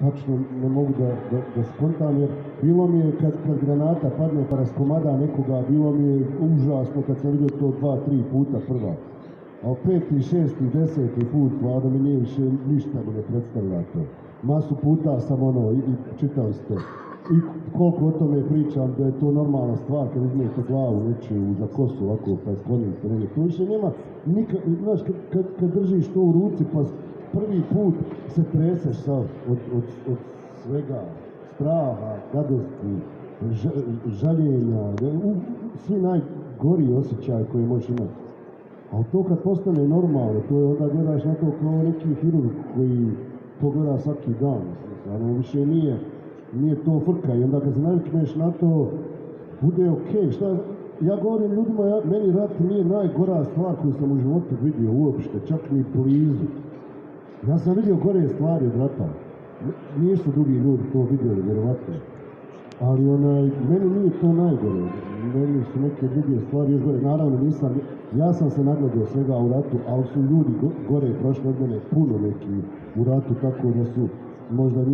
tačno ne mogu da skontam, jer bilo mi je kad granata padne pa raskomada nekoga, bilo mi je užasno kad sam vidio to 2-3 puta prva. A 5., 6., 10. put, hvala mi nije više ništa mi ne predstavlja to. Masu puta sam i čitali ste. I koliko o tome pričam, da je to normalna stvar kad uzmete glavu nečiju za kosu ovako pa sklonite negdje. To više nema nikad, znaš, kad držiš to u ruci pa prvi put se treseš sav od svega, straha, radosti, žaljenja, svi najgoriji osjećaj koje možeš imati. Ali to kad postane normalno, to je onda gledaš na to kao neki hirurg koji to gleda svaki dan. Ono više nije to frka i onda kad se navikneš na to, bude okej. Ja govorim ljudima, meni rat nije najgora stvar koju sam u životu vidio uopšte, čak ni blizu. Ja sam vidio gore stvari od rata. Nisu drugi ljudi to vidjeli, vjerovatno. Ali meni nije to najgore. Meni su neke druge stvari još gore. Naravno ja sam se nagledio svega u ratu, ali su ljudi gore prošli od mene puno neki u ratu, tako da su možda